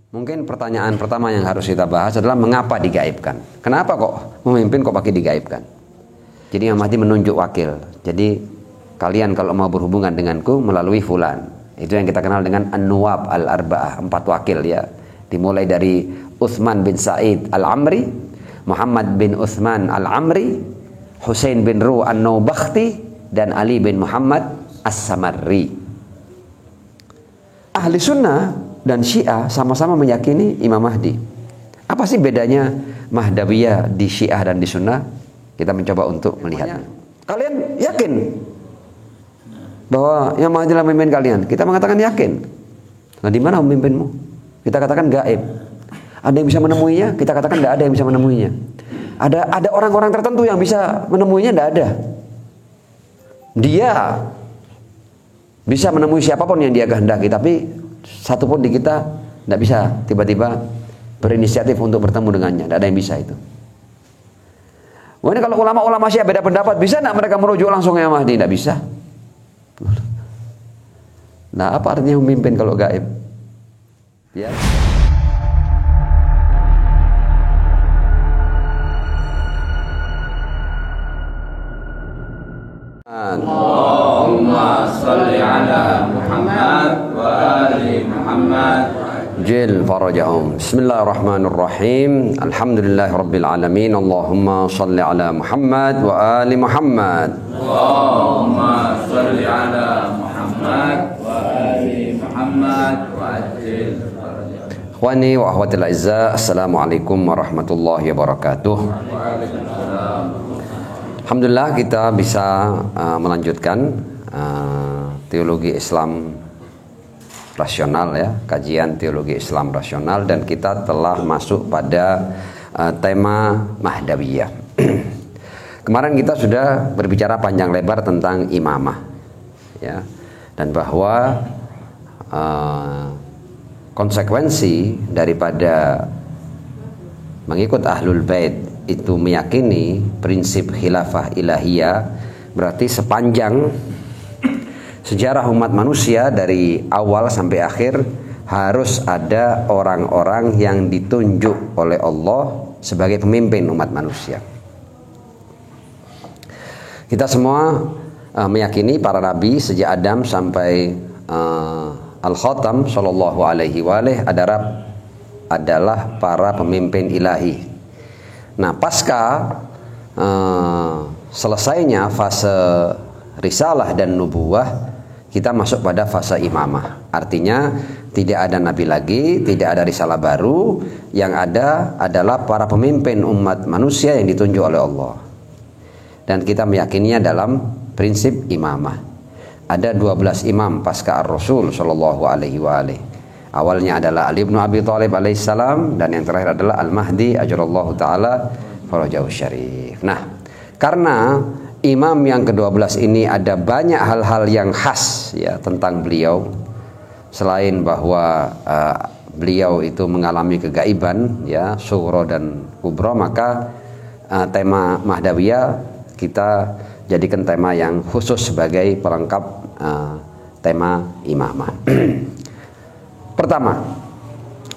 Mungkin pertanyaan pertama yang harus kita bahas adalah mengapa digaibkan? Kenapa kok memimpin kok pakai digaibkan? Jadi Imam Mahdi menunjuk wakil. Jadi kalian kalau mau berhubungan denganku melalui fulan. Itu yang kita kenal dengan An-Nuwab Al-Arba'ah, 4 wakil ya. Dimulai dari Utsman bin Sa'id Al-Amri, Muhammad bin Utsman Al-Amri, Husain bin Ru An-Naubakhti, dan Ali bin Muhammad As-Samarri. Ahli sunnah dan Syiah sama-sama meyakini Imam Mahdi. Apa sih bedanya Mahdawiyah di Syiah dan di Sunnah? Kita mencoba untuk melihatnya. Kalian yakin bahwa Imam Mahdi adalah pemimpin kalian? Kita mengatakan yakin. Nah, di mana pemimpinmu? Kita katakan gaib. Ada yang bisa menemuinya? Kita katakan tidak ada yang bisa menemuinya. Ada orang-orang tertentu yang bisa menemuinya? Tidak ada. Dia bisa menemui siapapun yang dia kehendaki, tapi satu pun di kita tidak bisa tiba-tiba berinisiatif untuk bertemu dengannya. Tidak ada yang bisa itu. Wah, ini kalau ulama-ulama Syiah beda pendapat, bisa tidak mereka merujuk langsung ke Imam Mahdi? Tidak bisa. Nah, apa artinya memimpin kalau gaib? Ya. Allahumma salli ala Muhammad wa ali Muhammad Jil farajahum. Bismillahirrahmanirrahim. Alhamdulillahirabbil alamin. Allahumma salli ala Muhammad wa ali Muhammad. Allahumma salli ala Muhammad wa ali Muhammad wa ajil farajahum. Ikhwani wa akhwatil a'izza, assalamualaikum warahmatullahi wabarakatuh. Alhamdulillah kita bisa melanjutkan teologi Islam rasional ya, kajian teologi Islam rasional, dan kita telah masuk pada tema Mahdawiyah. Kemarin kita sudah berbicara panjang lebar tentang imamah ya, dan bahwa konsekuensi daripada mengikut Ahlul Bait itu meyakini prinsip khilafah ilahiyah, berarti sepanjang sejarah umat manusia dari awal sampai akhir harus ada orang-orang yang ditunjuk oleh Allah sebagai pemimpin umat manusia. Kita semua meyakini para nabi sejak Adam sampai Al-Khatam sallallahu alaihi wasallam adalah para pemimpin ilahi. Nah, pasca selesainya fase risalah dan nubuwah, kita masuk pada fase imamah. Artinya tidak ada nabi lagi, tidak ada risalah baru, yang ada adalah para pemimpin umat manusia yang ditunjuk oleh Allah. Dan kita meyakininya dalam prinsip imamah. Ada 12 imam pasca Ar-Rasul sallallahu alaihi wasallam. Awalnya adalah Ali bin Abi Thalib alaihissalam, dan yang terakhir adalah Al-Mahdi ajarallahu taala farajahu syarif. Nah, karena imam yang ke-12 ini ada banyak hal-hal yang khas ya tentang beliau, selain bahwa beliau itu mengalami kegaiban ya, sughra dan kubra, maka tema Mahdawiyah kita jadikan tema yang khusus sebagai pelengkap tema imamah. Pertama,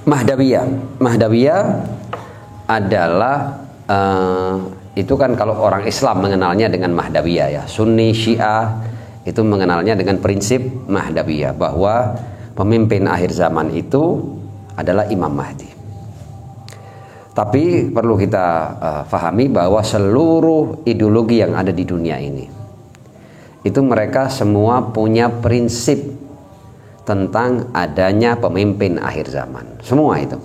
Mahdawiyah adalah itu kan kalau orang Islam mengenalnya dengan Mahdawiyah ya. Sunni Syiah itu mengenalnya dengan prinsip Mahdawiyah, bahwa pemimpin akhir zaman itu adalah Imam Mahdi. Tapi perlu kita fahami bahwa seluruh ideologi yang ada di dunia ini itu mereka semua punya prinsip tentang adanya pemimpin akhir zaman. Semua itu,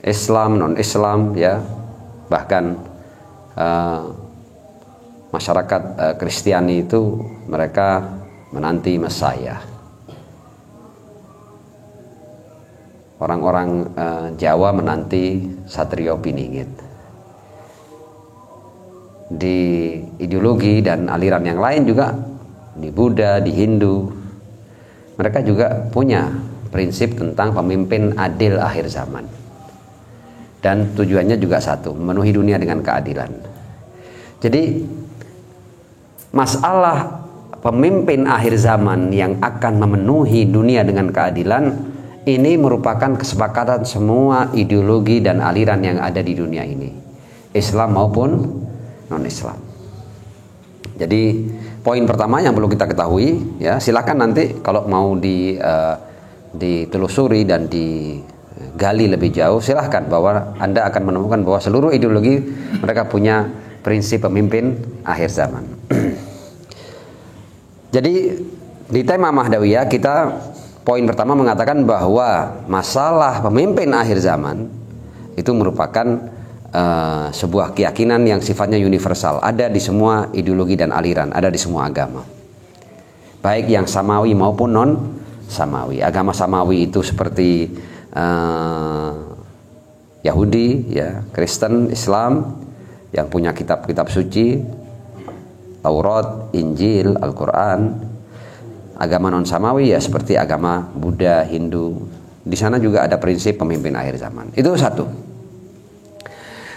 Islam, non-Islam ya, bahkan masyarakat Kristiani itu mereka menanti Mesias. Orang-orang Jawa menanti Satrio Piningit. Di ideologi dan aliran yang lain juga, di Buddha, di Hindu, mereka juga punya prinsip tentang pemimpin adil akhir zaman. Dan tujuannya juga satu, memenuhi dunia dengan keadilan. Jadi masalah pemimpin akhir zaman yang akan memenuhi dunia dengan keadilan Ini merupakan kesepakatan semua ideologi dan aliran yang ada di dunia ini, Islam maupun non-Islam. Jadi poin pertama yang perlu kita ketahui, ya, silakan nanti kalau mau ditelusuri dan digali lebih jauh, silahkan, bahwa Anda akan menemukan bahwa seluruh ideologi mereka punya prinsip pemimpin akhir zaman. Jadi di tema Mahdawiyah kita poin pertama mengatakan bahwa masalah pemimpin akhir zaman itu merupakan sebuah keyakinan yang sifatnya universal, ada di semua ideologi dan aliran, ada di semua agama, baik yang samawi maupun non samawi. Agama samawi itu seperti Yahudi, ya, Kristen, Islam yang punya kitab-kitab suci, Taurat, Injil, Al-Quran. Agama non samawi ya seperti agama Buddha, Hindu. Di sana juga ada prinsip pemimpin akhir zaman. Itu satu.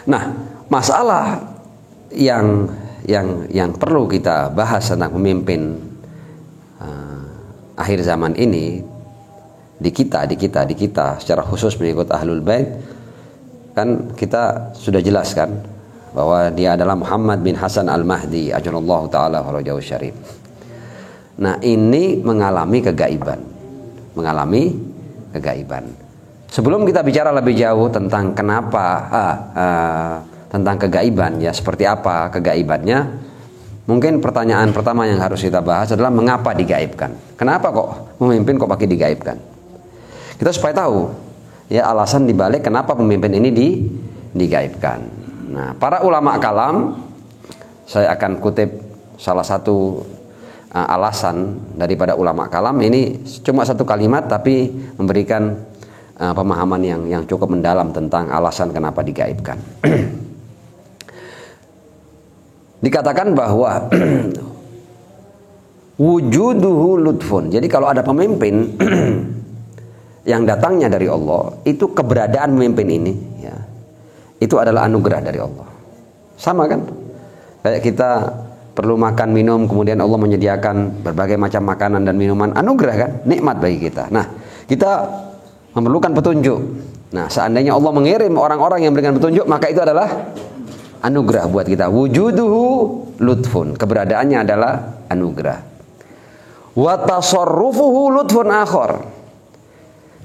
Nah, masalah yang perlu kita bahas tentang pemimpin akhir zaman ini di kita secara khusus mengikut Ahlul Bait, kan kita sudah jelaskan bahwa dia adalah Muhammad bin Hasan Al-Mahdi ajallallahu taala farajahu syarif. Nah, ini mengalami kegaiban. Sebelum kita bicara lebih jauh tentang kenapa tentang kegaiban, ya, seperti apa kegaibannya, mungkin pertanyaan pertama yang harus kita bahas adalah mengapa digaibkan? Kenapa kok pemimpin kok pakai digaibkan? Kita supaya tahu, ya, alasan dibalik kenapa pemimpin ini digaibkan. Nah, para ulama kalam, saya akan kutip salah satu alasan daripada ulama kalam. Ini cuma satu kalimat tapi memberikan pemahaman yang cukup mendalam tentang alasan kenapa digaibkan. Dikatakan bahwa wujuduhu lutfun. Jadi kalau ada pemimpin yang datangnya dari Allah, itu keberadaan pemimpin ini, ya, itu adalah anugerah dari Allah. Sama kan? Kayak kita perlu makan minum, kemudian Allah menyediakan berbagai macam makanan dan minuman, anugerah kan, nikmat bagi kita. Nah, kita memerlukan petunjuk. Nah, seandainya Allah mengirim orang-orang yang memberikan petunjuk, maka itu adalah anugerah buat kita. Wujuduhu lutfun, keberadaannya adalah anugerah. Wa tasarrufuhu lutfun akhar.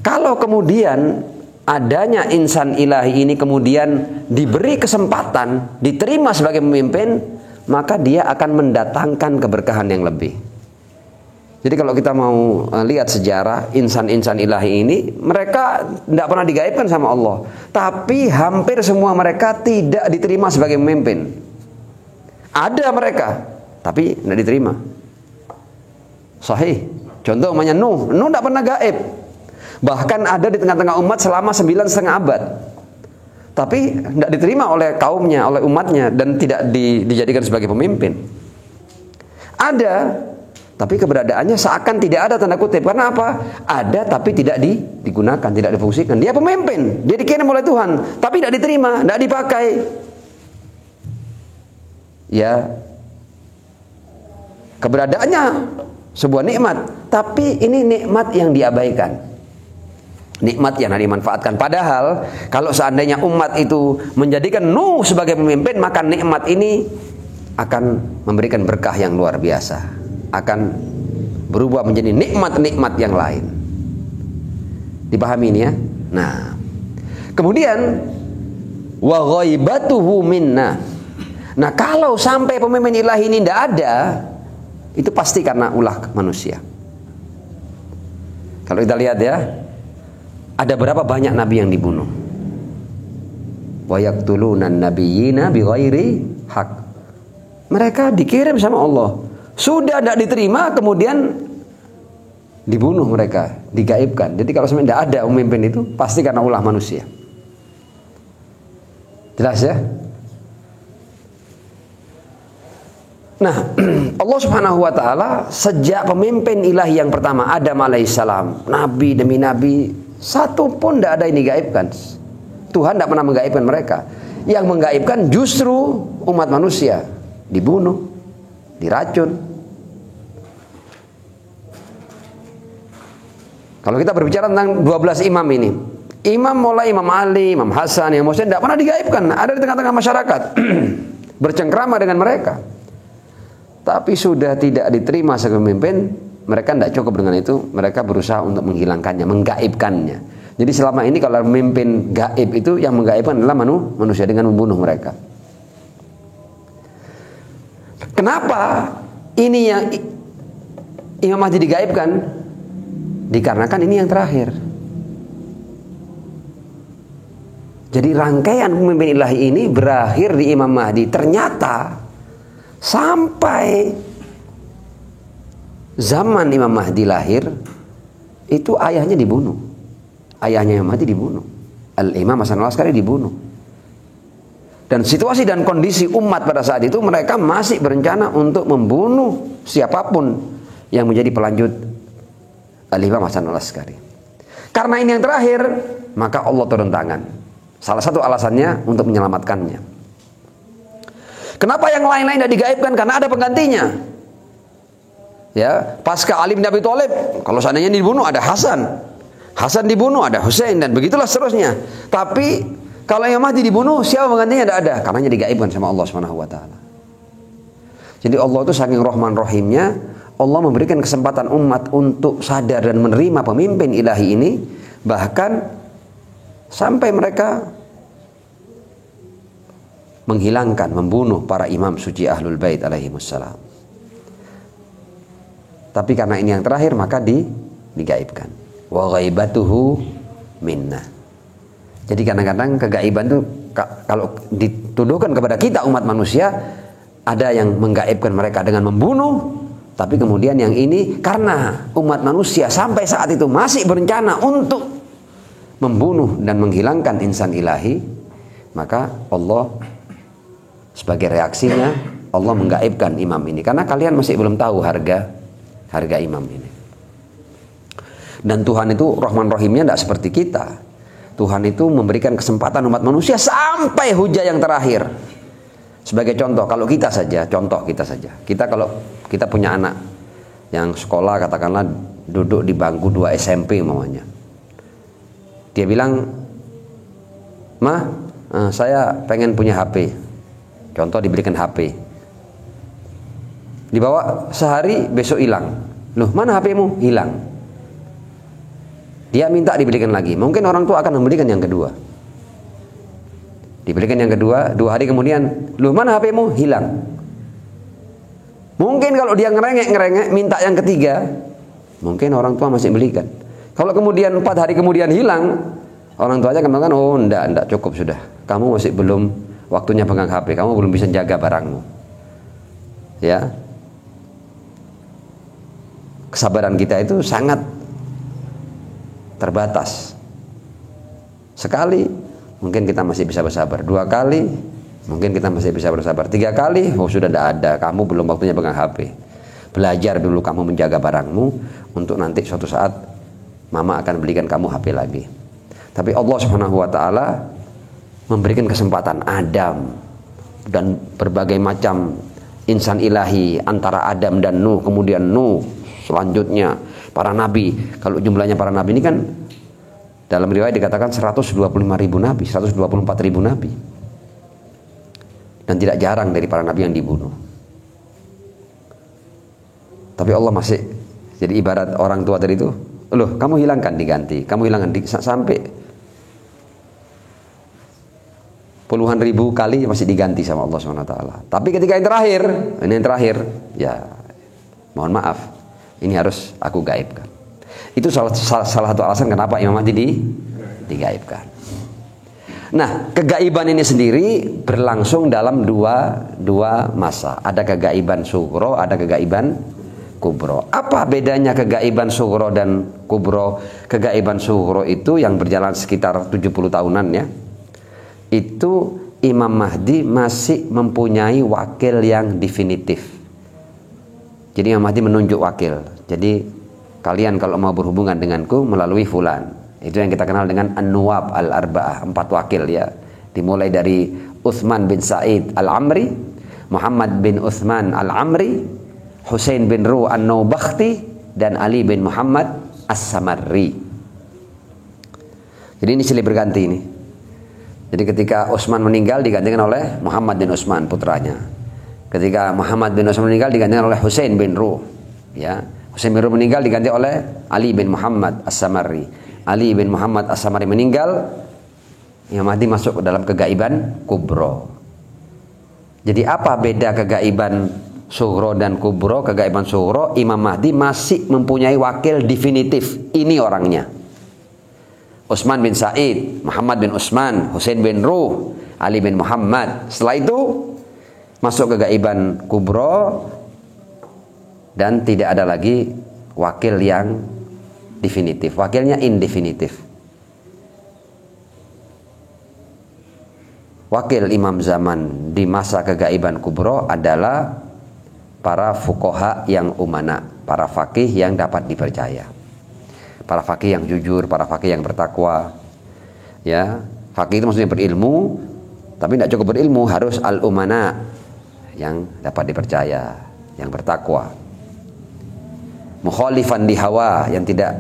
Kalau kemudian adanya insan ilahi ini kemudian diberi kesempatan, diterima sebagai pemimpin, maka dia akan mendatangkan keberkahan yang lebih. Jadi kalau kita mau lihat sejarah insan-insan ilahi ini, mereka tidak pernah digaibkan sama Allah, tapi hampir semua mereka tidak diterima sebagai pemimpin. Ada mereka, tapi tidak diterima. Sahih. Contoh namanya Nuh tidak pernah gaib. Bahkan ada di tengah-tengah umat selama 9,5 abad. Tapi tidak diterima oleh kaumnya, oleh umatnya, dan tidak dijadikan sebagai pemimpin. Ada, tapi keberadaannya seakan tidak ada, tanda kutip. Karena apa? Ada tapi tidak digunakan, tidak difungsikan. Dia pemimpin, dia dikirim oleh Tuhan, tapi tidak diterima, tidak dipakai. Ya, keberadaannya sebuah nikmat, tapi ini nikmat yang diabaikan. Nikmat yang dimanfaatkan. Padahal kalau seandainya umat itu menjadikan Nuh sebagai pemimpin, maka nikmat ini akan memberikan berkah yang luar biasa, akan berubah menjadi nikmat-nikmat yang lain. Dipahami ini ya? Nah, kemudian wa ghaibatuhu minna. Nah, kalau sampai pemimpin ilahi ini tidak ada, itu pasti karena ulah manusia. Kalau kita lihat ya, ada berapa banyak nabi yang dibunuh? Wa yaqtuluna an-nabiyyina bighairi haq. Mereka dikirim sama Allah, sudah tidak diterima, kemudian dibunuh mereka, digaibkan. Jadi kalau sebenarnya tidak ada pemimpin itu, pasti karena ulah manusia. Jelas ya? Nah, Allah Subhanahu wa taala sejak pemimpin ilahi yang pertama Adam alaihissalam, nabi demi nabi, satu pun tidak ada yang digaibkan. Tuhan tidak pernah menggaibkan mereka. Yang menggaibkan justru umat manusia, dibunuh, diracun. Kalau kita berbicara tentang 12 imam ini, imam mulai Imam Ali, Imam Hasan, Imam Husain tidak pernah digaibkan, ada di tengah-tengah masyarakat, bercengkrama dengan mereka. Tapi sudah tidak diterima sebagai pemimpin, mereka tidak cukup dengan itu, mereka berusaha untuk menghilangkannya, menggaibkannya. Jadi selama ini kalau memimpin gaib itu, yang menggaibkan adalah manusia dengan membunuh mereka. Kenapa ini yang Imam Mahdi digaibkan? Dikarenakan ini yang terakhir. Jadi rangkaian pemimpin ilahi ini berakhir di Imam Mahdi. Ternyata sampai zaman Imam Mahdi lahir, itu ayahnya dibunuh. Ayahnya Imam Mahdi dibunuh. Al-Imam Hasan al-Askari dibunuh. Dan situasi dan kondisi umat pada saat itu, mereka masih berencana untuk membunuh siapapun yang menjadi pelanjut Al-Imam Hasan al-Askari. Karena ini yang terakhir, maka Allah turun tangan. Salah satu alasannya untuk menyelamatkannya. Kenapa yang lain-lain tidak digaibkan? Karena ada penggantinya. Ya, pasca Ali bin Abi Thalib, kalau seandainya dibunuh ada Hasan. Hasan dibunuh ada Husain, dan begitulah seterusnya. Tapi kalau Imam Mahdi dibunuh, siapa penggantinya? Tidak ada, karenanya digaibkan sama Allah Subhanahu wa taala. Jadi Allah itu saking Rahman Rahimnya, Allah memberikan kesempatan umat untuk sadar dan menerima pemimpin ilahi ini, bahkan sampai mereka menghilangkan, membunuh para imam suci Ahlul Bait alaihimussalam. Tapi karena ini yang terakhir, maka digaibkan. Wa ghaibatuhu minna. Jadi kadang-kadang kegaiban itu kalau dituduhkan kepada kita umat manusia, ada yang menggaibkan mereka dengan membunuh. Tapi kemudian yang ini karena umat manusia sampai saat itu masih berencana untuk membunuh dan menghilangkan insan ilahi, maka Allah sebagai reaksinya Allah menggaibkan imam ini, karena kalian masih belum tahu harga imam ini. Dan Tuhan itu Rahman Rahimnya tidak seperti kita. Tuhan itu memberikan kesempatan umat manusia sampai hujah yang terakhir. Sebagai contoh, kalau kita saja, kita kalau kita punya anak yang sekolah, katakanlah duduk di bangku 2 SMP umpamanya, dia bilang, "Ma, saya pengen punya HP." Contoh, diberikan HP, dibawa sehari, besok hilang. "Loh, mana HP-mu?" Hilang. Dia minta diberikan lagi. Mungkin orang tua akan memberikan yang kedua. Diberikan yang kedua, 2 hari kemudian, "Loh, mana HP-mu?" Hilang. Mungkin kalau dia ngerengek minta yang ketiga, mungkin orang tua masih belikan. Kalau kemudian 4 hari kemudian hilang, orang tuanya akan mengatakan, "Oh, enggak cukup sudah. Kamu masih belum waktunya pegang HP, kamu belum bisa jaga barangmu." Ya. Kesabaran kita itu sangat terbatas. Sekali mungkin kita masih bisa bersabar, 2 kali mungkin kita masih bisa bersabar, 3 kali sudah tidak ada, kamu belum waktunya pegang HP. Belajar dulu kamu menjaga barangmu, untuk nanti suatu saat mama akan belikan kamu HP lagi. Tapi Allah Subhanahu wa taala memberikan kesempatan Adam dan berbagai macam insan ilahi, antara Adam dan Nuh, kemudian Nuh, selanjutnya para nabi. Kalau jumlahnya para nabi ini kan dalam riwayat dikatakan 125.000 nabi, 124.000 nabi. Dan tidak jarang dari para nabi yang dibunuh. Tapi Allah masih, jadi ibarat orang tua tadi itu, "Loh, kamu hilangkan diganti, kamu hilangkan sampai puluhan ribu kali masih diganti sama Allah SWT. Tapi ketika yang terakhir, ya mohon maaf, ini harus aku gaibkan." Itu salah satu alasan kenapa Imam Mahdi digaibkan. Nah, kegaiban ini sendiri berlangsung dalam dua masa. Ada kegaiban sugro, ada kegaiban kubro. Apa bedanya kegaiban sugro dan kubro? Kegaiban sugro itu yang berjalan sekitar 70 tahunan ya. Itu Imam Mahdi masih mempunyai wakil yang definitif. Jadi Imam Mahdi menunjuk wakil. Jadi kalian kalau mau berhubungan denganku melalui fulan. Itu yang kita kenal dengan An-Nuwab Al-Arba'ah, 4 wakil ya. Dimulai dari Uthman bin Sa'id Al-Amri, Muhammad bin Uthman Al-Amri, Husain bin Ruh An-Naubakhti, dan Ali bin Muhammad As-Samarri. Jadi ini silih berganti ini. Jadi ketika Utsman meninggal digantikan oleh Muhammad bin Utsman putranya. Ketika Muhammad bin Utsman meninggal digantikan oleh Husain bin Ruh. Ya, Husain bin Ruh meninggal diganti oleh Ali bin Muhammad As-Samarri. Ali bin Muhammad As-Samarri meninggal, Imam Mahdi masuk ke dalam kegaiban kubro. Jadi apa beda kegaiban sughro dan kubro? Kegaiban sughro, Imam Mahdi masih mempunyai wakil definitif. Ini orangnya. Utsman bin Said, Muhammad bin Utsman, Husain bin Ruh, Ali bin Muhammad. Setelah itu masuk kegaiban kubro dan tidak ada lagi wakil yang definitif. Wakilnya indefinitif. Wakil imam zaman di masa kegaiban kubro adalah para fuqaha yang umana, para faqih yang dapat dipercaya, para faqih yang jujur, para faqih yang bertakwa. Ya, faqih itu maksudnya berilmu, tapi tidak cukup berilmu, harus al-umana, yang dapat dipercaya, yang bertakwa. Mukhalifan di hawa, yang tidak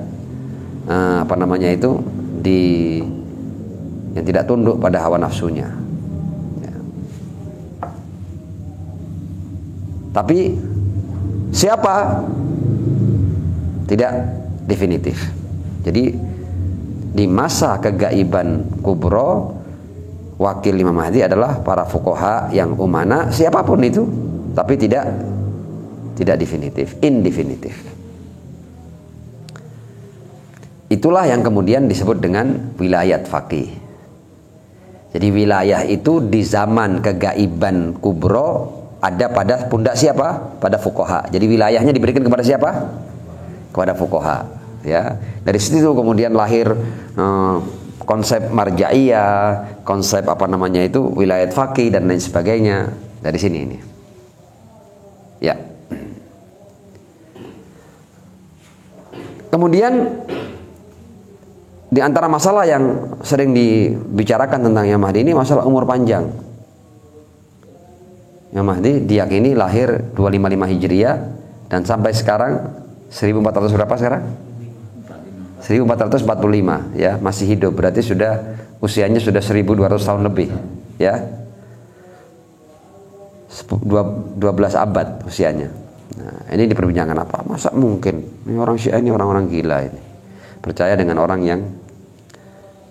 yang tidak tunduk pada hawa nafsunya. Tapi siapa? Tidak definitif. Jadi di masa kegaiban kubro, wakil Imam Mahdi adalah para fuqaha yang umana, siapapun itu, tapi tidak definitif, indefinitif. Itulah yang kemudian disebut dengan wilayat faqih. Jadi wilayah itu di zaman kegaiban kubro ada pada pundak siapa? Pada fuqaha. Jadi wilayahnya diberikan kepada siapa? Kepada fuqaha. Ya, dari situ kemudian lahir konsep marja'iyah, konsep wilayat faqih dan lain sebagainya dari sini ini. Ya. Kemudian di antara masalah yang sering dibicarakan tentang Imam Mahdi ini masalah umur panjang. Imam Mahdi diyakini lahir 255 Hijriah dan sampai sekarang 1400 berapa sekarang? 1445 ya, masih hidup, berarti usianya sudah 1200 tahun lebih ya. 12 abad usianya. Nah, ini diperbincangkan apa? Masa mungkin? Ini orang Syiah ini orang-orang gila ini. Percaya dengan orang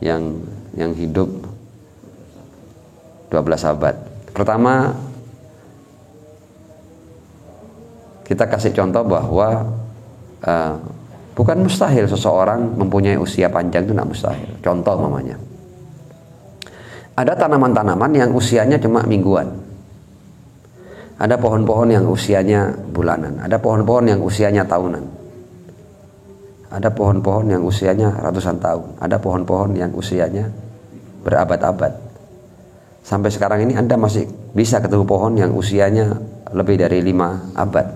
yang hidup 12 abad. Pertama, kita kasih contoh bahwa bukan mustahil seseorang mempunyai usia panjang, itu tidak mustahil. Contoh mamanya, ada tanaman-tanaman yang usianya cuma mingguan, ada pohon-pohon yang usianya bulanan, ada pohon-pohon yang usianya tahunan, ada pohon-pohon yang usianya ratusan tahun, ada pohon-pohon yang usianya berabad-abad. Sampai sekarang ini Anda masih bisa ketemu pohon yang usianya lebih dari 5 abad.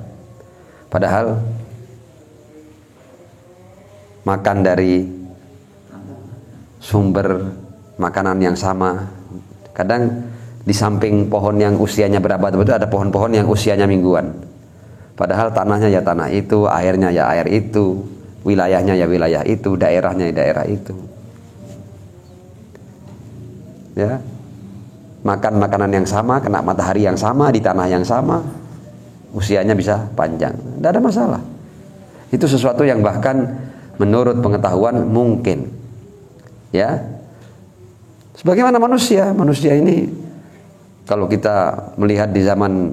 Padahal makan dari sumber makanan yang sama. Kadang di samping pohon yang usianya berabad itu ada pohon-pohon yang usianya mingguan. Padahal tanahnya ya tanah itu, airnya ya air itu, wilayahnya ya wilayah itu, daerahnya ya daerah itu. Ya. Makan makanan yang sama, kena matahari yang sama, di tanah yang sama, usianya bisa panjang. Tidak ada masalah. Itu sesuatu yang bahkan menurut pengetahuan mungkin. Ya. Sebagaimana manusia ini kalau kita melihat di zaman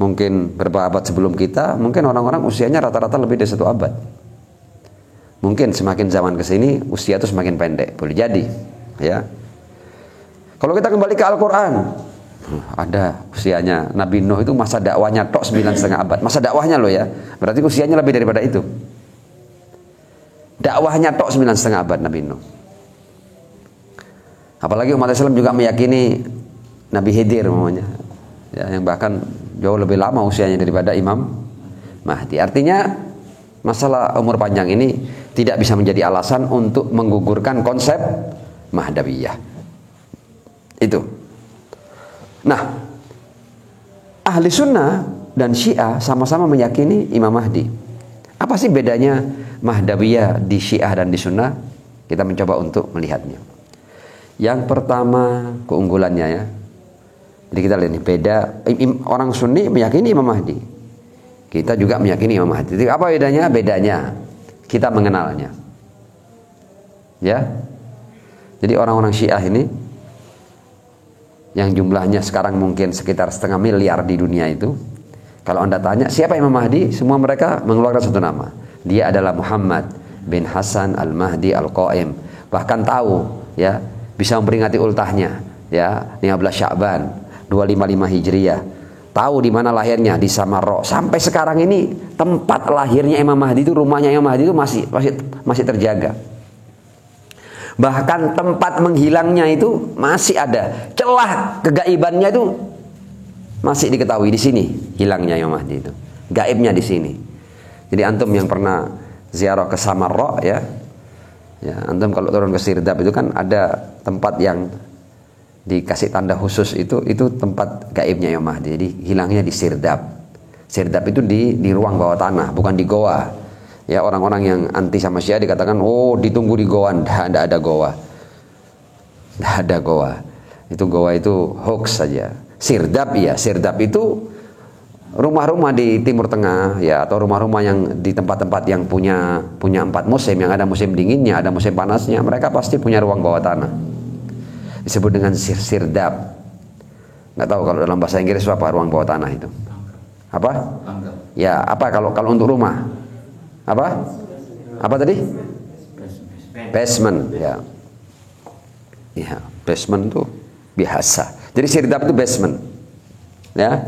mungkin beberapa abad sebelum kita, mungkin orang-orang usianya rata-rata lebih dari 1 abad. Mungkin semakin zaman ke sini usia itu semakin pendek, boleh jadi, ya. Kalau kita kembali ke Al-Quran, ada usianya Nabi Nuh itu masa dakwahnya tok 9,5 abad. Masa dakwahnya loh ya, berarti usianya lebih daripada itu. Dakwahnya tok 9,5 abad Nabi Nuh. Apalagi umat Islam juga meyakini Nabi Khidir namanya, ya, yang bahkan jauh lebih lama usianya daripada Imam Mahdi. Artinya masalah umur panjang ini tidak bisa menjadi alasan untuk menggugurkan konsep Mahdawiyah. Itu. Nah, ahli sunnah dan Syiah sama-sama meyakini Imam Mahdi. Apa sih bedanya Mahdawiyah di Syiah dan di Sunnah? Kita mencoba untuk melihatnya. Yang pertama keunggulannya ya. Jadi kita lihat nih, beda. Orang Sunni meyakini Imam Mahdi. Kita juga meyakini Imam Mahdi. Jadi apa bedanya? Bedanya kita mengenalnya. Ya. Jadi orang-orang Syiah ini yang jumlahnya sekarang mungkin sekitar 0,5 miliar di dunia itu, kalau Anda tanya siapa Imam Mahdi, semua mereka mengeluarkan satu nama. Dia adalah Muhammad bin Hasan Al-Mahdi Al-Qaim. Bahkan tahu ya, bisa memperingati ultahnya ya, 15 Sya'ban 255 Hijriah. Tahu di mana lahirnya, di Samarra. Sampai sekarang ini tempat lahirnya Imam Mahdi itu, rumahnya Imam Mahdi itu masih terjaga. Bahkan tempat menghilangnya itu masih ada. Celah kegaibannya itu masih diketahui di sini, hilangnya Imam Mahdi itu. Gaibnya di sini. Jadi antum yang pernah ziarah ke Samarra ya. Ya, antum kalau turun ke Sirdab itu kan ada tempat yang dikasih tanda khusus, itu tempat gaibnya Imam Mahdi. Jadi hilangnya di Sirdab. Sirdab itu di ruang bawah tanah, bukan di goa. Ya, orang-orang yang anti sama Syiah dikatakan, oh ditunggu di goa. Tidak ada goa. Tidak ada goa. Itu goa itu hoax saja. Sirdab ya, Sirdab itu rumah-rumah di Timur Tengah ya, atau rumah-rumah yang di tempat-tempat yang punya 4 musim, yang ada musim dinginnya, ada musim panasnya, mereka pasti punya ruang bawah tanah. Disebut dengan Sirdab. Nggak tahu kalau dalam bahasa Inggris apa ruang bawah tanah itu. Apa? Ya, apa kalau untuk rumah? Apa tadi? Basement ya. Ya, basement itu biasa. Jadi Sirdab itu basement. Ya.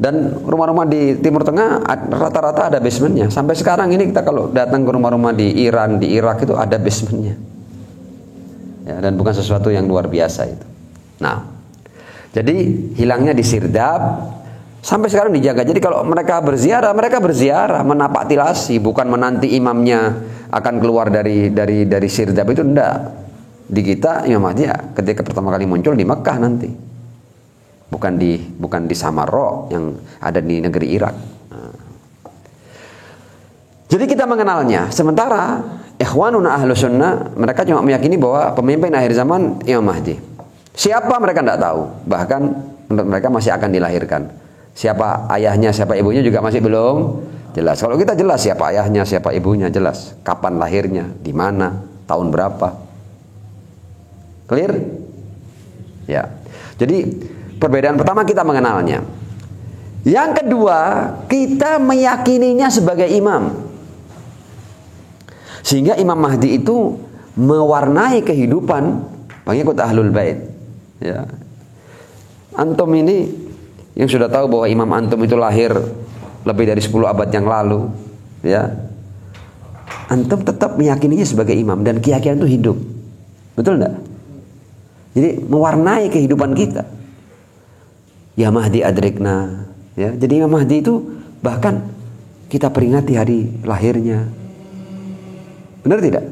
Dan rumah-rumah di Timur Tengah rata-rata ada basementnya. Sampai sekarang ini kita kalau datang ke rumah-rumah di Iran, di Irak itu ada basementnya. Ya, dan bukan sesuatu yang luar biasa itu. Nah, jadi hilangnya di Sirdab sampai sekarang dijaga. Jadi kalau mereka berziarah menapak tilasi, bukan menanti imamnya akan keluar dari Sirdab itu, enggak. Di kita Imam Mahdi ya, ketika pertama kali muncul di Mekah nanti. Bukan di Samarra yang ada di negeri Irak. Nah. Jadi kita mengenalnya. Sementara ikhwanuna ahlu sunnah, mereka cuma meyakini bahwa pemimpin akhir zaman Imam Mahdi. Siapa mereka tidak tahu. Bahkan menurut mereka masih akan dilahirkan. Siapa ayahnya, siapa ibunya juga masih belum jelas. Kalau kita jelas siapa ayahnya, siapa ibunya, jelas. Kapan lahirnya, di mana, tahun berapa. Clear? Ya. Jadi perbedaan pertama kita mengenalnya. Yang kedua, kita meyakininya sebagai imam. Sehingga Imam Mahdi itu mewarnai kehidupan pengikut Ahlul Bait. Ya. Antum ini yang sudah tahu bahwa Imam antum itu lahir lebih dari 10 abad yang lalu, ya. Antum tetap meyakininya sebagai imam dan keyakinan itu hidup. Betul enggak? Jadi mewarnai kehidupan kita. Ya Mahdi adrikna, ya. Jadi Imam Mahdi itu bahkan kita peringati hari lahirnya. Benar tidak?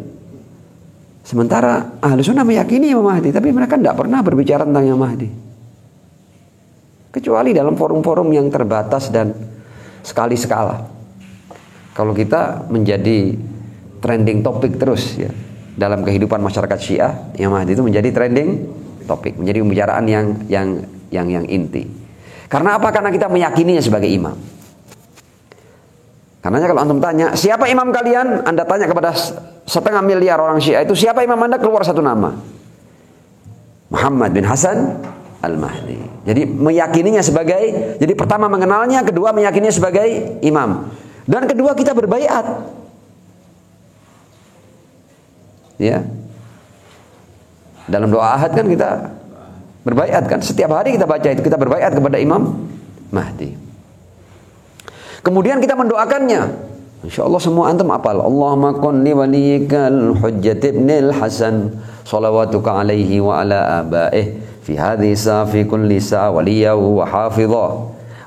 Sementara Ahlu Sunnah meyakini Imam Mahdi, tapi mereka tidak pernah berbicara tentang Imam Mahdi. Kecuali dalam forum-forum yang terbatas dan sekali-sekala. Kalau kita menjadi trending topik terus ya dalam kehidupan masyarakat Syiah, Imam Mahdi itu menjadi trending topik, menjadi pembicaraan yang inti. Karena apa? Karena kita meyakininya sebagai imam. Karenanya kalau antum tanya, siapa imam kalian? Anda tanya kepada 0,5 miliar orang Syiah itu, siapa imam Anda? Keluar satu nama. Muhammad bin Hasan Al-Mahdi. Jadi meyakininya sebagai, jadi pertama mengenalnya, kedua meyakininya sebagai imam. Dan kedua kita berbaiat. Ya. Dalam doa ahad kan kita berbaiat kan, setiap hari kita baca itu, kita berbaiat kepada Imam Mahdi. Kemudian kita mendoakannya. Insyaallah semua antum hafal. Allahumma qul li waliyikal Hujjat ibnil Hasan shalawatuka alaihi wa ala abaih fi hadhihi safi kulli sa waliyahu wa hafidhah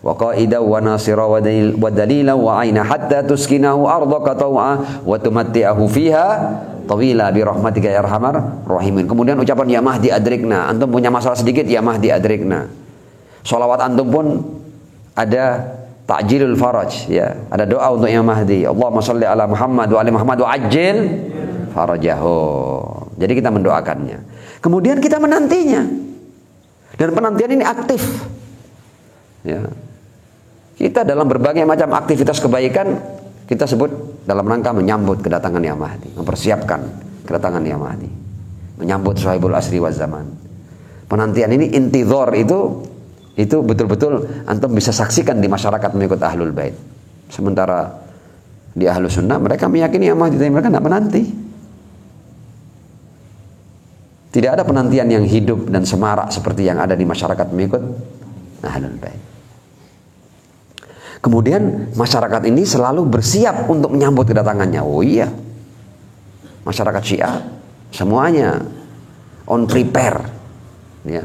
wa qaidahu wa nasira wa dalila wa aina hatta tuskinahu ardaka taw'a wa tumatti'ahu fiha tawila bi rahmatika ya arhamar rahimin. Kemudian ucapan ya Mahdi adrikna. Antum punya masalah sedikit, ya Mahdi adrikna. Sholawat antum pun ada ta'jilul faraj, ya. Ada doa untuk Imam Mahdi. Allahumma shalli ala Muhammad wa ali Muhammad wa ajil farajahu. Jadi kita mendoakannya. Kemudian kita menantinya. Dan penantian ini aktif. Ya. Kita dalam berbagai macam aktivitas kebaikan kita sebut dalam rangka menyambut kedatangan Imam Mahdi, mempersiapkan kedatangan Imam Mahdi, menyambut sahibul asri waz zaman. Penantian ini intizar itu betul-betul antum bisa saksikan di masyarakat mengikut Ahlul Bait. Sementara di Ahlus Sunnah mereka meyakini Imam Mahdi, tapi mereka tidak menanti. Tidak ada penantian yang hidup dan semarak seperti yang ada di masyarakat mengikut Ahlul Bait. Kemudian masyarakat ini selalu bersiap untuk menyambut kedatangannya. Oh iya, masyarakat Syiah semuanya on prepare, ya,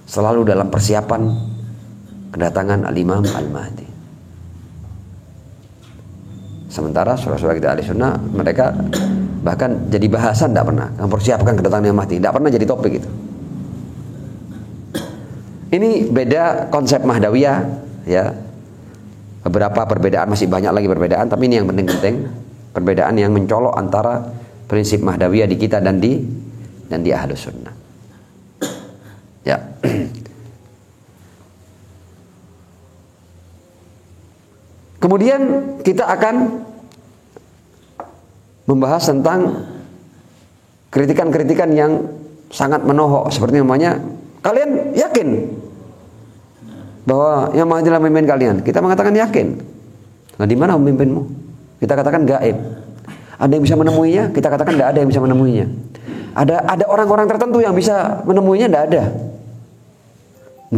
selalu dalam persiapan kedatangan Al-Imam Al-Mahdi. Sementara saudara-saudara kita Ahli Sunnah, mereka bahkan jadi bahasan tidak pernah mempersiapkan kedatangan Mahdi, tidak pernah jadi topik itu. Ini beda konsep Mahdawiyah, ya. Beberapa perbedaan, masih banyak lagi perbedaan, tapi ini yang penting-penting, perbedaan yang mencolok antara prinsip Mahdawiyah di kita dan di Ahlus Sunnah. Ya. Kemudian kita akan membahas tentang kritikan-kritikan yang sangat menohok, seperti namanya, kalian yakin bahwa yang Mahdi adalah pemimpin kalian? Kita mengatakan yakin. Nah, di mana pemimpinmu? Kita katakan gaib. Ada yang bisa menemuinya? Kita katakan tidak ada yang bisa menemuinya. Ada orang-orang tertentu yang bisa menemuinya? Tidak ada.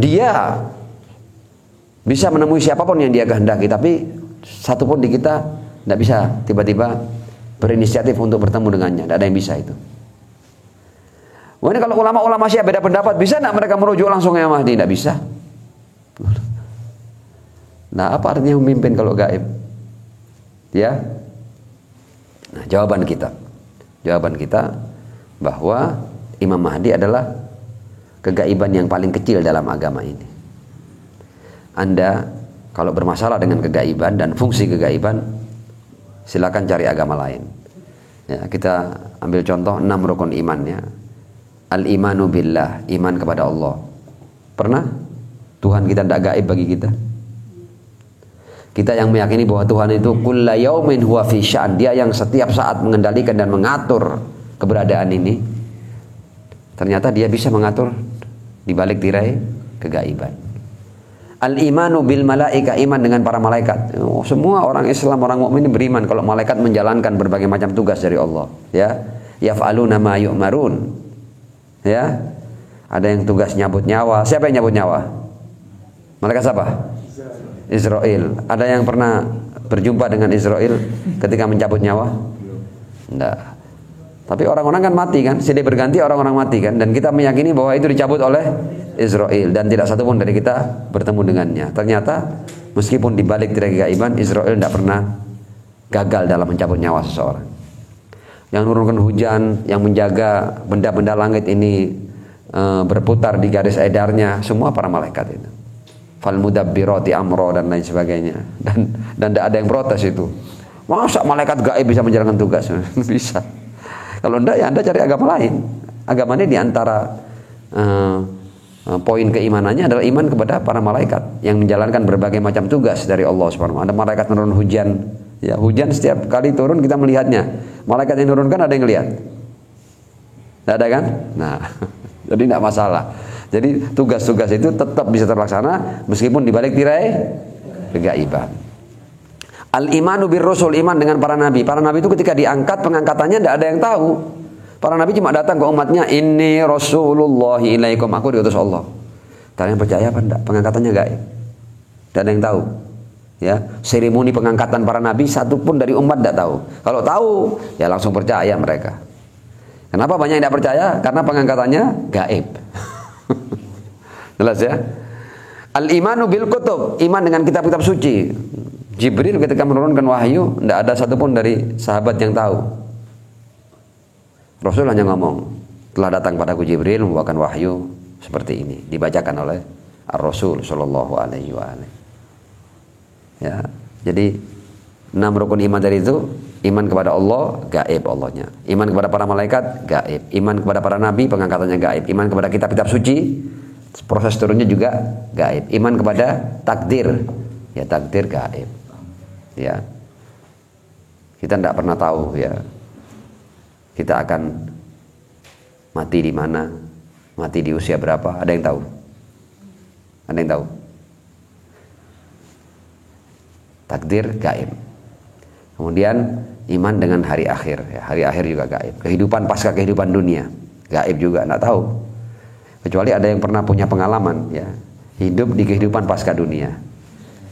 Dia bisa menemui siapapun yang dia kehendaki, tapi satupun di kita tidak bisa tiba-tiba berinisiatif untuk bertemu dengannya. Tidak ada yang bisa itu. Wah, ini kalau ulama-ulama Syiah beda pendapat, bisa tidak mereka merujuk langsung ke Mahdi? Tidak bisa. Nah, apa artinya memimpin kalau gaib? Ya. Nah, jawaban kita bahwa Imam Mahdi adalah kegaiban yang paling kecil dalam agama ini. Anda kalau bermasalah dengan kegaiban dan fungsi kegaiban, silakan cari agama lain. Ya, kita ambil contoh 6 rukun iman, ya. Al-imanu billah, iman kepada Allah. Pernah Tuhan kita tidak gaib bagi kita? Kita yang meyakini bahwa Tuhan itu kulla yaumin huwa fi sya'an, dia yang setiap saat mengendalikan dan mengatur keberadaan ini. Ternyata dia bisa mengatur di balik tirai kegaiban. Al-imanu bil malaika, iman dengan para malaikat. Semua orang Islam, orang mukmin beriman kalau malaikat menjalankan berbagai macam tugas dari Allah, ya. Yaf'aluna ma yu'marun. Ya. Ada yang tugas nyabut nyawa. Siapa yang nyabut nyawa? Malaikat siapa? Israel. Ada yang pernah berjumpa dengan Israel ketika mencabut nyawa? Tidak. Tapi orang-orang kan mati kan, silih berganti orang-orang mati kan, dan kita meyakini bahwa itu dicabut oleh Israel dan tidak satu pun dari kita bertemu dengannya. Ternyata meskipun di balik tirai kegaiban, Israel tidak pernah gagal dalam mencabut nyawa seseorang. Yang menurunkan hujan, yang menjaga benda-benda langit ini berputar di garis edarnya, semua para malaikat itu. Fal mudabbirati amro dan lain sebagainya. Dan tidak ada yang protes itu. Masa malaikat gaib bisa menjalankan tugas? Bisa. Kalau enggak, ya Anda cari agama lain. Agama ini diantara poin keimanannya adalah iman kepada para malaikat yang menjalankan berbagai macam tugas dari Allah Subhanahu wa taala. Ada malaikat menurun hujan, ya, hujan setiap kali turun kita melihatnya. Malaikat yang menurunkan ada yang lihat? Tidak ada kan? Nah, jadi tidak masalah. Jadi tugas-tugas itu tetap bisa terlaksana meskipun di balik tirai kegaiban. Al-imanu bir rusul, iman dengan para nabi. Para nabi itu ketika diangkat, pengangkatannya tidak ada yang tahu. Para nabi cuma datang ke umatnya, inni rasulullahi ilaikum, aku diutus Allah. Kalian percaya apa enggak? Pengangkatannya gaib. Tidak ada yang tahu. Ya, seremoni pengangkatan para nabi satupun dari umat tidak tahu. Kalau tahu, ya langsung percaya mereka. Kenapa banyak yang tidak percaya? Karena pengangkatannya gaib. Jelas ya? Al-imanu bil kutub, iman dengan kitab-kitab suci. Jibril ketika menurunkan wahyu, tidak ada satupun dari sahabat yang tahu. Rasul hanya ngomong, telah datang padaku Jibril membawakan wahyu seperti ini, dibacakan oleh Ar-Rasul Shallallahu Alaihi Wasallam. Ya. Jadi 6 rukun iman tadi itu, iman kepada Allah, gaib Allahnya. Iman kepada para malaikat, gaib. Iman kepada para nabi, pengangkatannya gaib. Iman kepada kitab-kitab suci, proses turunnya juga gaib. Iman kepada takdir, ya takdir gaib. Ya. Kita tidak pernah tahu ya. Kita akan mati di mana, mati di usia berapa, ada yang tahu? Ada yang tahu? Takdir gaib. Kemudian iman dengan hari akhir, ya, hari akhir juga gaib. Kehidupan pasca kehidupan dunia, gaib juga, tidak tahu. Kecuali ada yang pernah punya pengalaman, ya, hidup di kehidupan pasca dunia.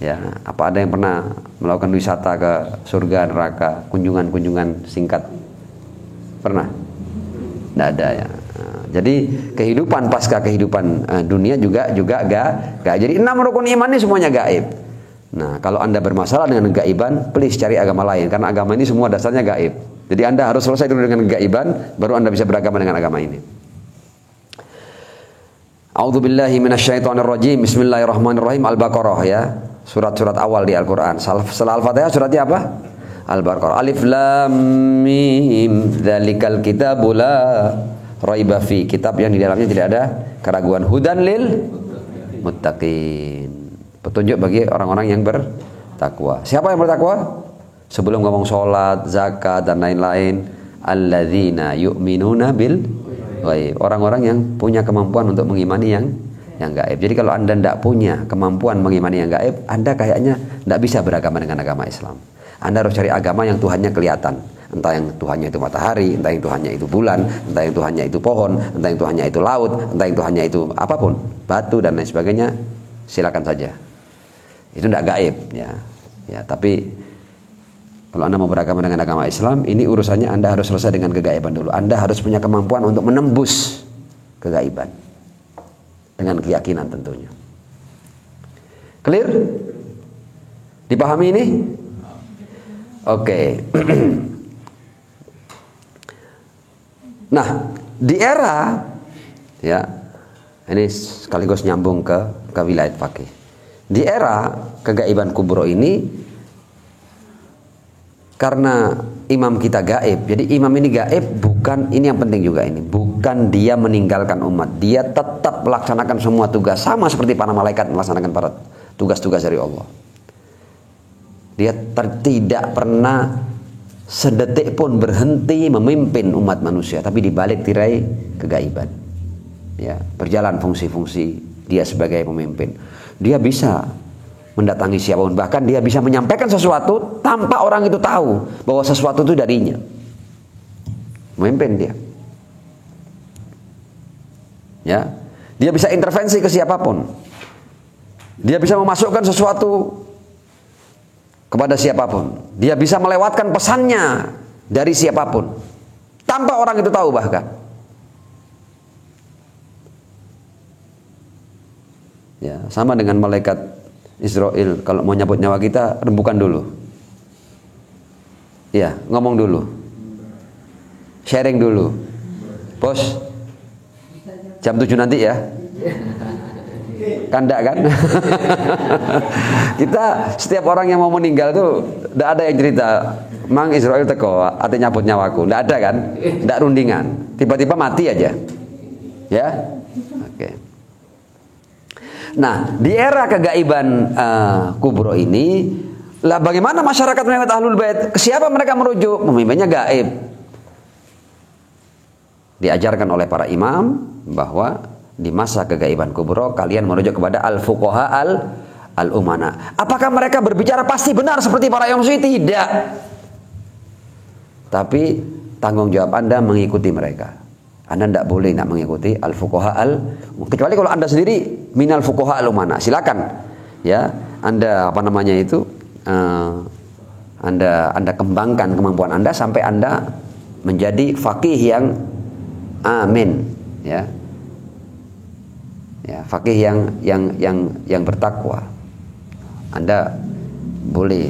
Ya, apa ada yang pernah melakukan wisata ke surga, neraka, kunjungan-kunjungan singkat? Pernah? Tidak ada ya. Jadi kehidupan pasca kehidupan dunia juga gaib. Jadi 6 rukun iman ini semuanya gaib. Nah, kalau Anda bermasalah dengan gaiban, please cari agama lain, karena agama ini semua dasarnya gaib. Jadi Anda harus selesai dulu dengan gaiban, baru Anda bisa beragama dengan agama ini. A'udzubillahi minasyaitonirrajim. Bismillahirrahmanirrahim. Al-Baqarah ya. Surat-surat awal di Al-Qur'an. Setelah Al-Fatihah suratnya apa? Al-Baqarah. Alif lam mim. Dzalikal kitabu la raiba fi. Kitab yang di dalamnya tidak ada keraguan. Hudan lil muttaqin. Petunjuk bagi orang-orang yang bertakwa. Siapa yang bertakwa? Sebelum ngomong sholat, zakat dan lain-lain, alladzina yu'minuna bil ghaib. Orang-orang yang punya kemampuan untuk mengimani yang gaib. Jadi kalau Anda tidak punya kemampuan mengimani yang gaib, Anda kayaknya tidak bisa beragama dengan agama Islam. Anda harus cari agama yang Tuhannya kelihatan. Entah yang Tuhannya itu matahari, entah yang Tuhannya itu bulan, entah yang Tuhannya itu pohon, entah yang Tuhannya itu laut, entah yang Tuhannya itu apapun, batu dan lain sebagainya. Silakan saja. Itu tidak gaib ya. Ya, tapi kalau Anda mau beragama dengan agama Islam, ini urusannya Anda harus selesai dengan kegaiban dulu. Anda harus punya kemampuan untuk menembus kegaiban dengan keyakinan tentunya. Clear? Dipahami ini? Oke. Nah, di era ya, ini sekaligus nyambung ke wilayah fakih. Di era kegaiban kubro ini, karena imam kita gaib, jadi imam ini gaib bukan, ini yang penting juga ini, bukan dia meninggalkan umat, dia tetap melaksanakan semua tugas sama seperti para malaikat melaksanakan para tugas-tugas dari Allah. Dia tidak pernah sedetik pun berhenti memimpin umat manusia, tapi dibalik tirai kegaiban. Ya, berjalan fungsi-fungsi dia sebagai pemimpin. Dia bisa mendatangi siapapun, bahkan dia bisa menyampaikan sesuatu tanpa orang itu tahu bahwa sesuatu itu darinya. Memimpin dia. Ya, dia bisa intervensi ke siapapun. Dia bisa memasukkan sesuatu kepada siapapun. Dia bisa melewatkan pesannya dari siapapun tanpa orang itu tahu bahkan. Ya, sama dengan malaikat Israel, kalau mau nyabut nyawa kita, rembukan dulu. Ya, ngomong dulu. Sharing dulu. Bos, jam 7 nanti ya. Kandak kan? Kita, setiap orang yang mau meninggal tuh, tidak ada yang cerita, Mang Israel teko, ate nyabut nyawaku. Tidak ada kan? Tidak rundingan. Tiba-tiba mati aja. Ya? Oke. Nah, di era kegaiban kubro ini, lah bagaimana masyarakat mengikuti Ahlul Bait? Ke siapa mereka merujuk? Pemimpinnya gaib. Diajarkan oleh para imam bahwa di masa kegaiban kubro kalian merujuk kepada al-fuqaha al-umana. Apakah mereka berbicara pasti benar seperti para imam suci? Tidak. Tapi tanggung jawab Anda mengikuti mereka. Anda tidak boleh tidak mengikuti al-fuqaha kecuali kalau Anda sendiri minal fuqaha al-umana. Silakan ya, Anda Anda kembangkan kemampuan Anda sampai Anda menjadi faqih yang amin ya. Ya, faqih yang bertakwa. Anda boleh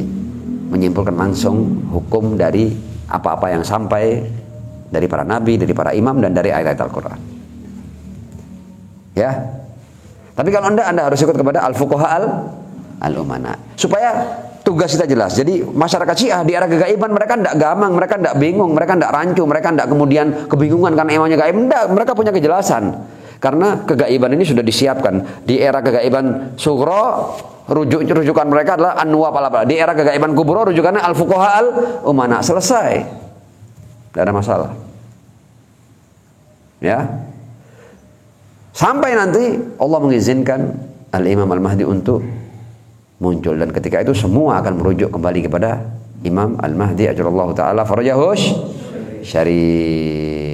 menyimpulkan langsung hukum dari apa-apa yang sampai dari para nabi, dari para imam, dan dari ayat-ayat Al-Quran. Ya. Tapi kalau Anda harus ikut kepada al-fuqaha al-umana. Supaya tugas kita jelas. Jadi masyarakat Syiah di era kegaiban mereka tidak gamang, mereka tidak bingung, mereka tidak rancu, mereka tidak kemudian kebingungan karena emangnya gaib. Tidak, mereka punya kejelasan. Karena kegaiban ini sudah disiapkan. Di era kegaiban sugro, rujukan mereka adalah anwa pala. Di era kegaiban kubro, rujukannya al-fuqaha al-umana. Selesai. Tidak ada masalah. Ya. Sampai nanti Allah mengizinkan Al-Imam Al-Mahdi untuk muncul, dan ketika itu semua akan merujuk kembali kepada Imam Al-Mahdi ajalallahu taala farajahu syarif.